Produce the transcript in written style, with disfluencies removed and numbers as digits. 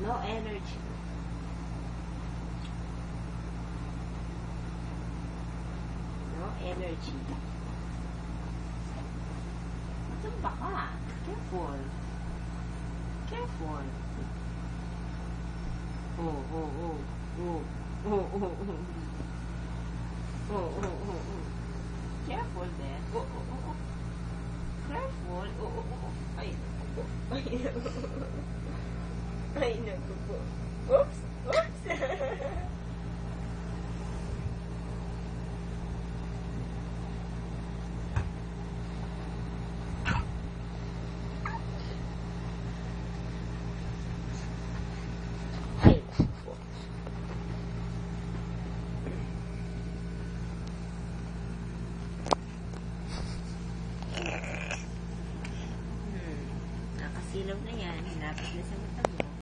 No energy. No energy. Matumba ka. Careful. Careful. Oh. Careful there. Careful. Ay, naku po. Ay, naku po. Oops. Nakasilaw na yan. Hinapit na sa mata mo.